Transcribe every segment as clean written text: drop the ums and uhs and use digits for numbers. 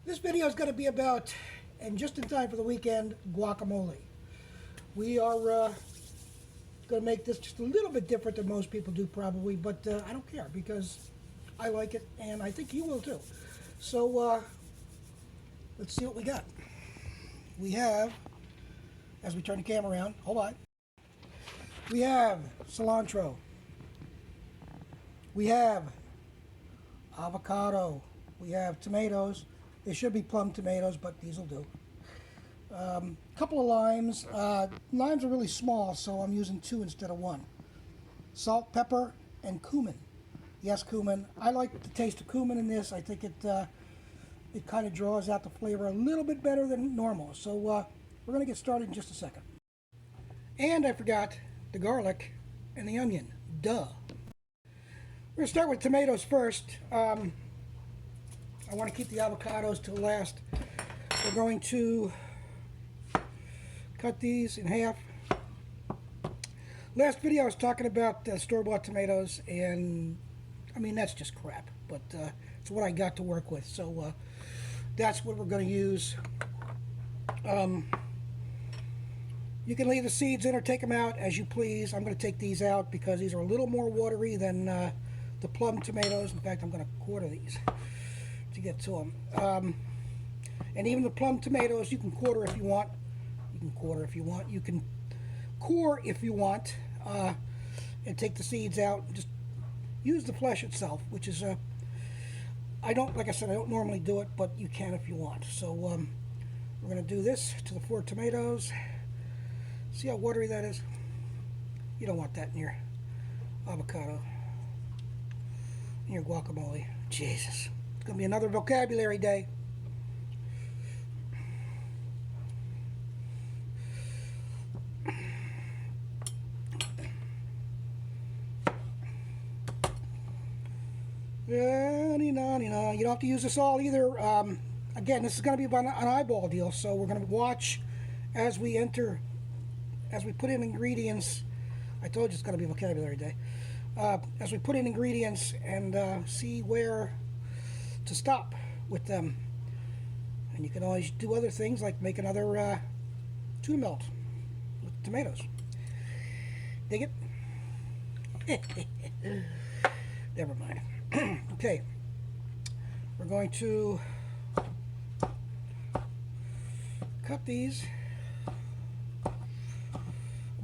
This video is going to be about, and just in time for the weekend, guacamole. We are going to make this just a little bit different than most people do probably, but I don't care because I like it and I think you will too. So let's see what we got. We have, as we turn the camera around, hold on. We have cilantro. We have avocado. We have tomatoes. They should be plum tomatoes, but these will do. Couple of limes. Limes are really small, so I'm using 2 instead of 1. Salt, pepper, and cumin. Yes, cumin. I like the taste of cumin in this. I think it kind of draws out the flavor a little bit better than normal. So we're going to get started in just a second. And I forgot the garlic and the onion. Duh. We're going to start with tomatoes first. I want to keep the avocados to last. We're going to cut these in half. Last video I was talking about store-bought tomatoes, and I mean that's just crap, but it's what I got to work with, so that's what we're going to use. You can leave the seeds in or take them out as you please. I'm going to take these out because these are a little more watery than the plum tomatoes. In fact, I'm going to quarter these to get to them. And even the plum tomatoes, you can quarter if you want. You can quarter if you want. You can core if you want, and take the seeds out. Just use the flesh itself, which is like I said, I don't normally do it, but you can if you want. So we're going to do this to the 4 tomatoes. See how watery that is? You don't want that in your avocado, in your guacamole. Jesus. It's going to be another vocabulary day. You don't have to use this all either. Again, this is going to be about an eyeball deal, so we're going to watch as we put in ingredients. I told you it's going to be vocabulary day. As we put in ingredients and see where to stop with them. And you can always do other things like make another tuna melt with tomatoes. Dig it? Never mind. Okay, we're going to cut these. I'm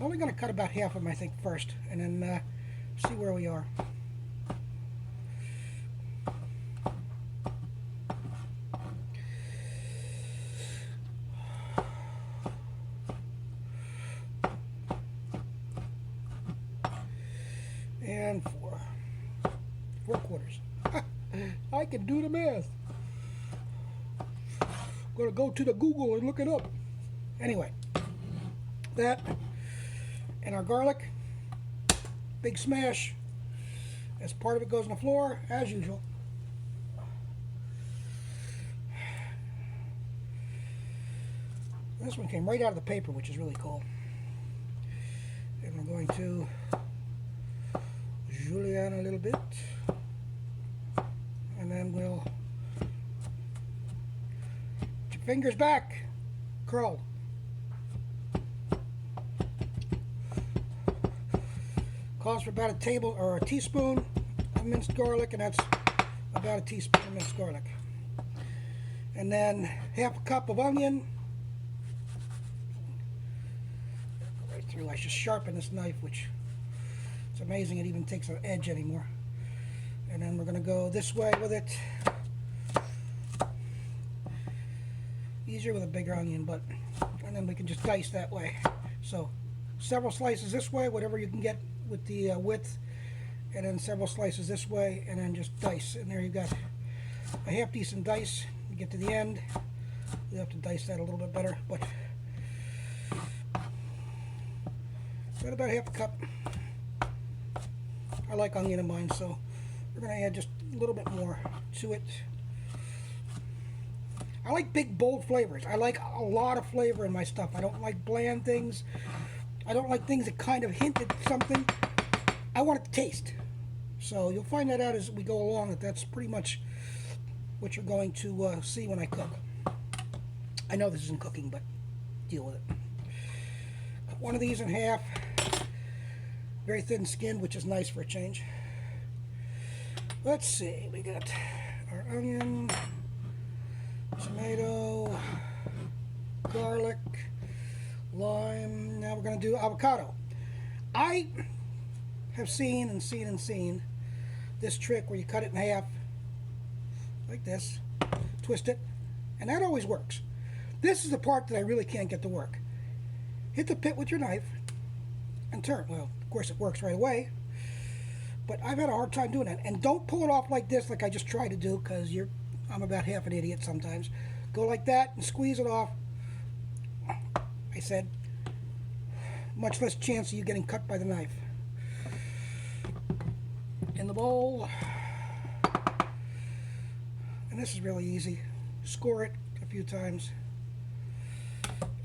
only going to cut about half of them, I think, first, and then see where we are. And 4 quarters. I can do the math. I'm going to go to the Google and look it up. Anyway, that and our garlic, big smash. As part of it goes on the floor, as usual. This one came right out of the paper, which is really cool. And we're going to julienne a little bit, and then we'll put your fingers back, curl. Calls for about a teaspoon of minced garlic, and that's about a teaspoon of minced garlic. And then half a cup of onion. Right through. I just sharpen this knife, which it's amazing it even takes an edge anymore. And then we're going to go this way with it. Easier with a bigger onion, and then we can just dice that way. So several slices this way, whatever you can get with the width, and then several slices this way, and then just dice. And there you got a half decent dice. You get to the end, you have to dice that a little bit better, but got about half a cup. I like onion in mine, so we're going to add just a little bit more to it. I like big, bold flavors. I like a lot of flavor in my stuff. I don't like bland things. I don't like things that kind of hint at something. I want it to taste. So you'll find that out as we go along, that that's pretty much which you're going to see when I cook. I know this isn't cooking, but deal with it. Cut one of these in half. Very thin skinned, which is nice for a change. Let's see, we got our onion, tomato, garlic, lime. Now we're going to do avocado. I have seen this trick where you cut it in half like this, twist it, and that always works. This is the part that I really can't get to work. Hit the pit with your knife and turn. Well, of course it works right away, but I've had a hard time doing that. And don't pull it off like this, like I just tried to do, because I'm about half an idiot sometimes. Go like that and squeeze it off. I said, much less chance of you getting cut by the knife. In the bowl, and this is really easy. Score it a few times,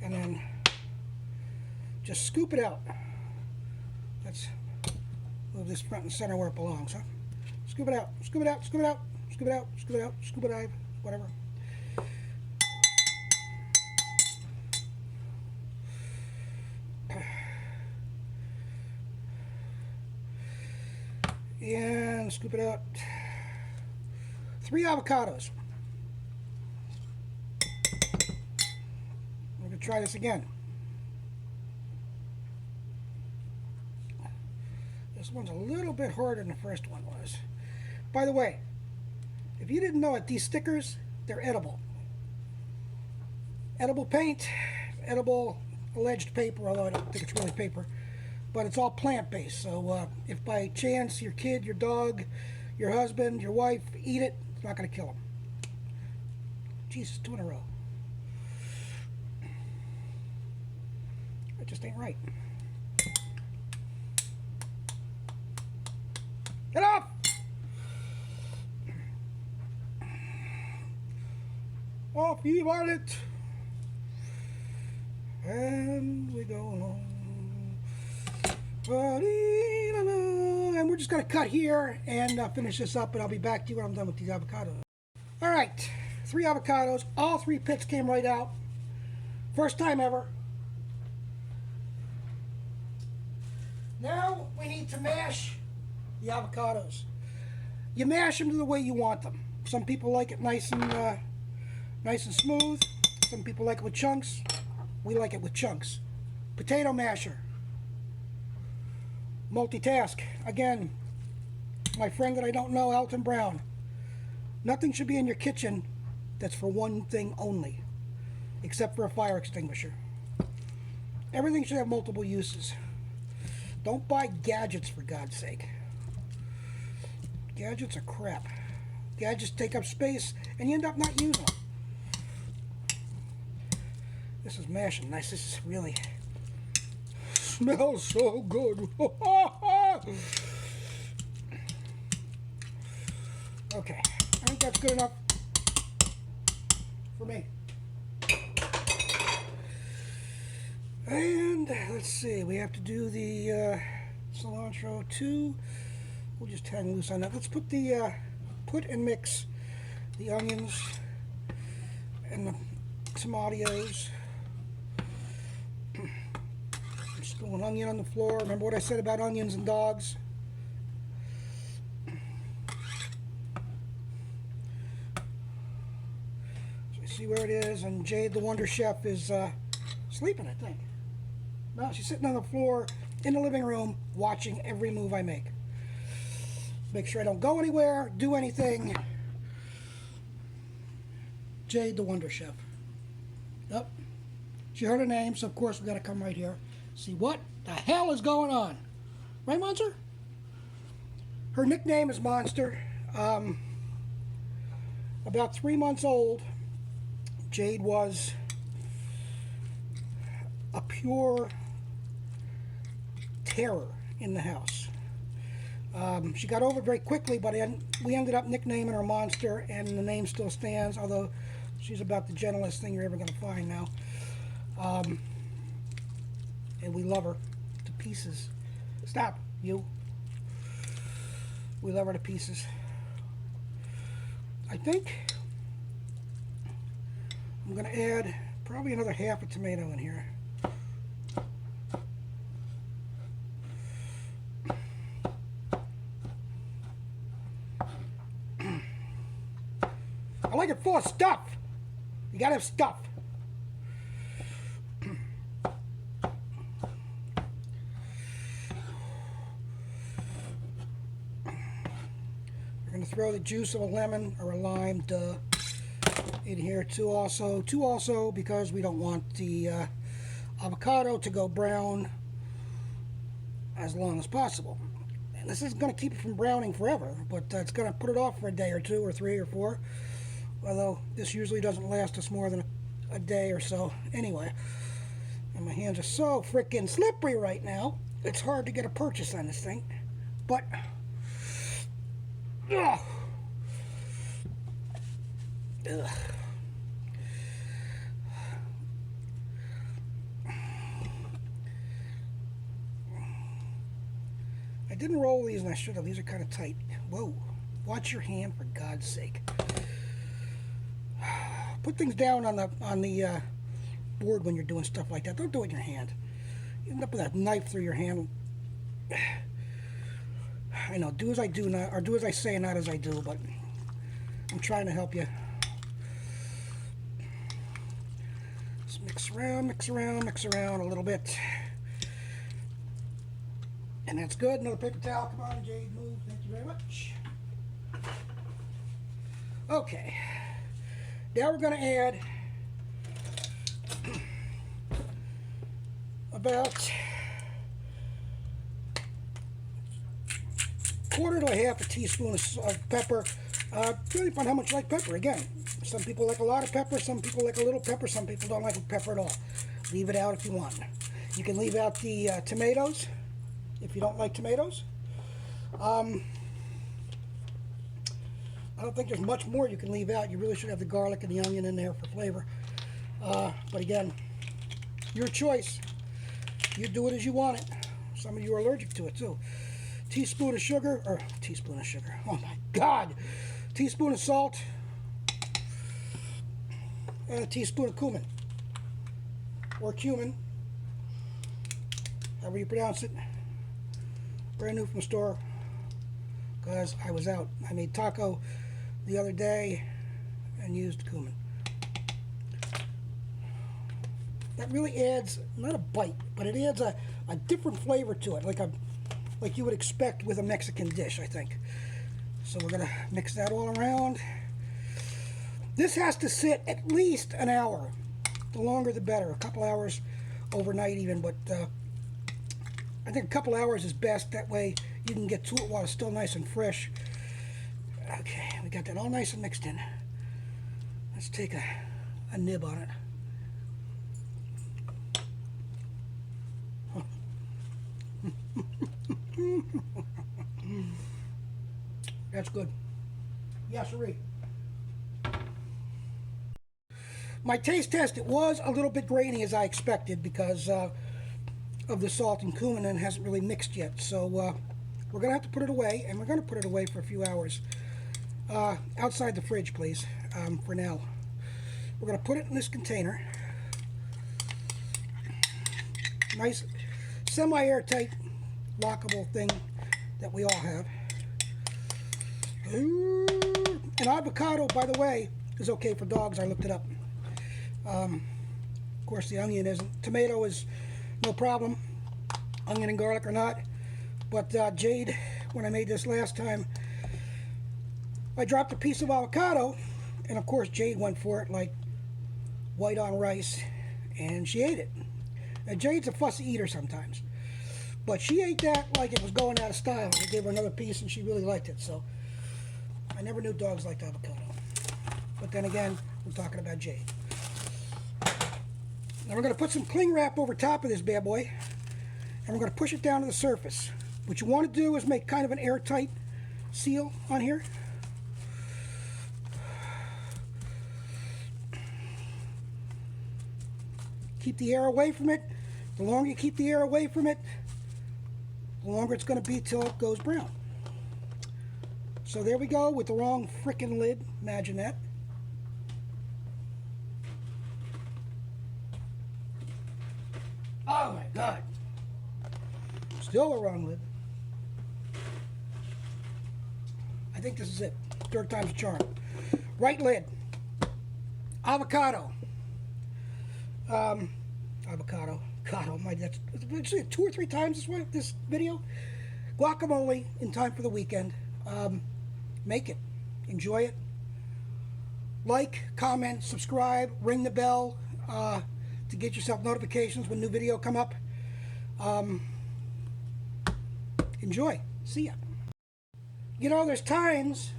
and then just scoop it out. Let's move this front and center where it belongs, huh? Scoop it out, scoop it out, scoop it out, scoop it out, scoop it out, scoop it out, whatever. And scoop it out. 3 avocados. We're going to try this again. This one's a little bit harder than the first one was. By the way, if you didn't know it, these stickers, they're edible. Edible paint, edible alleged paper, although I don't think it's really paper. But it's all plant-based, so if by chance your kid, your dog, your husband, your wife eat it, it's not going to kill them. Jesus, 2 in a row. It just ain't right. Get off! Off ye varlet! And we go along. And we're just going to cut here and finish this up, and I'll be back to you when I'm done with these avocados. Alright, 3 avocados. All 3 pits came right out. First time ever. Now we need to mash the avocados. You mash them the way you want them. Some people like it nice and smooth. Some people like it with chunks. We like it with chunks. Potato masher. Multitask. Again, my friend that I don't know, Alton Brown. Nothing should be in your kitchen that's for one thing only, except for a fire extinguisher. Everything should have multiple uses. Don't buy gadgets, for God's sake. Gadgets are crap. Gadgets take up space, and you end up not using them. This is mashing nice. This is really... smells so good. Okay, I think that's good enough for me. And let's see, we have to do the cilantro too. We'll just hang loose on that. Let's put put and mix the onions and the tomatoes. Just throw an onion on the floor. Remember what I said about onions and dogs? So you see where it is, and Jade the Wonder Chef is sleeping, I think. No, she's sitting on the floor in the living room watching every move I make. Make sure I don't go anywhere, do anything. Jade the Wonder Chef. Yep. She heard her name, so of course we got to come right here. See what the hell is going on. Right, Monster? Her nickname is Monster. About 3 months old, Jade was a pure terror in the house. She got over it very quickly, but we ended up nicknaming her Monster, and the name still stands, although she's about the gentlest thing you're ever going to find now. And we love her to pieces. Stop, you. We love her to pieces. I think I'm going to add probably another half a tomato in here. I like it full of stuff. You gotta have stuff. We're gonna throw the juice of a lemon or a lime in here too also because we don't want the avocado to go brown as long as possible. And this isn't gonna keep it from browning forever, but it's gonna put it off for a day or two or 3 or 4. Although this usually doesn't last us more than a day or so anyway. And my hands are so freaking slippery right now. It's hard to get a purchase on this thing. But ugh. Ugh. I didn't roll these and I should have. These are kind of tight. Whoa. Watch your hand for God's sake. Put things down on the board when you're doing stuff like that. Don't do it in your hand. You end up with a knife through your hand. I know, do as I do, not, or do as I say, not as I do, but I'm trying to help you. Just mix around, mix around, mix around a little bit. And that's good. Another paper towel. Come on, Jade, move. Thank you very much. Okay. Now we're going to add about quarter to a half a teaspoon of pepper. Really depends how much you like pepper. Again, some people like a lot of pepper, some people like a little pepper, some people don't like pepper at all. Leave it out if you want. You can leave out the tomatoes if you don't like tomatoes. I don't think there's much more you can leave out. You really should have the garlic and the onion in there for flavor. But again, your choice. You do it as you want it. Some of you are allergic to it too. Teaspoon of sugar, or teaspoon of sugar. Oh my God! Teaspoon of salt, and a teaspoon of cumin, or cumin, however you pronounce it. Brand new from the store, because I was out. I made taco the other day and used cumin. That really adds, not a bite, but it adds a different flavor to it, like you would expect with a Mexican dish, I think. So we're gonna mix that all around. This has to sit at least an hour. The longer the better, a couple hours overnight even, but I think a couple hours is best. That way you can get to it while it's still nice and fresh. Okay, we got that all nice and mixed in. Let's take a nib on it. That's good. Yes, sirree. My taste test, it was a little bit grainy as I expected because of the salt and cumin, and hasn't really mixed yet. So we're going to have to put it away, and we're going to put it away for a few hours. Outside the fridge, please, for now. We're going to put it in this container. Nice, semi-airtight, lockable thing that we all have. And avocado, by the way, is okay for dogs. I looked it up. Of course, the onion isn't. Tomato is no problem. Onion and garlic are not. But Jade, when I made this last time, I dropped a piece of avocado, and of course Jade went for it like white on rice, and she ate it. Now Jade's a fussy eater sometimes, but she ate that like it was going out of style. I gave her another piece, and she really liked it. So I never knew dogs liked avocado. But then again, we're talking about Jade. Now we're going to put some cling wrap over top of this bad boy, and we're going to push it down to the surface. What you want to do is make kind of an airtight seal on here. Keep the air away from it. The longer you keep the air away from it, the longer it's going to be till it goes brown. So there we go with the wrong frickin' lid. Imagine that. Still a wrong lid. I think this is it. Third time's a charm. Right lid. Avocado. Avocado. God almighty, that's 2 or 3 times this video. Guacamole in time for the weekend. Make it. Enjoy it. Like, comment, subscribe, ring the bell to get yourself notifications when new video come up. Enjoy. See ya. You know, there's times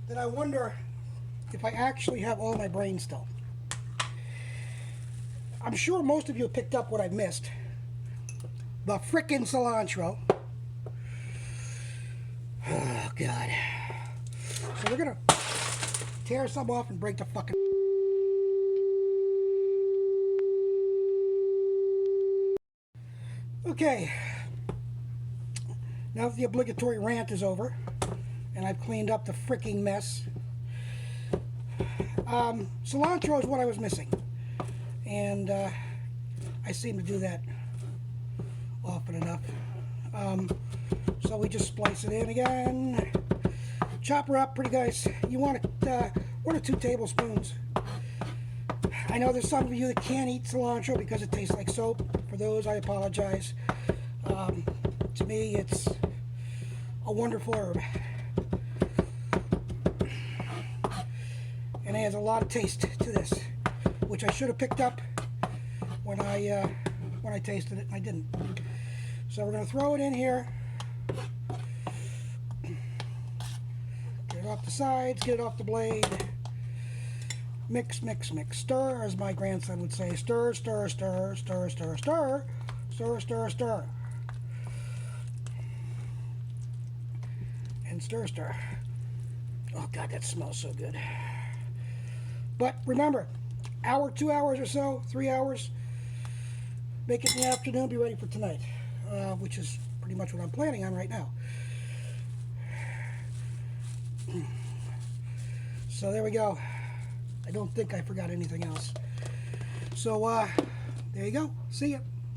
that I wonder if I actually have all my brain still. I'm sure most of you have picked up what I've missed. The frickin' cilantro. Oh, God. So we're gonna tear some off and break the fucking... Okay. Now that the obligatory rant is over, and I've cleaned up the fricking mess, cilantro is what I was missing. And I seem to do that often enough. So we just splice it in again. Chop her up pretty nice. You want it 1 or 2 tablespoons. I know there's some of you that can't eat cilantro because it tastes like soap. For those, I apologize. To me, it's a wonderful herb. And it has a lot of taste to this, which I should have picked up when I tasted it, and I didn't. So we're going to throw it in here. Get it off the sides, get it off the blade. Mix, mix, mix. Stir, as my grandson would say. Stir, stir, stir, stir, stir, stir. Stir, stir, stir. And stir, stir. Oh, God, that smells so good. But remember, hour, 2 hours or so, 3 hours. Make it in the afternoon, be ready for tonight. Which is pretty much what I'm planning on right now. So there we go. I don't think I forgot anything else. So there you go. See ya.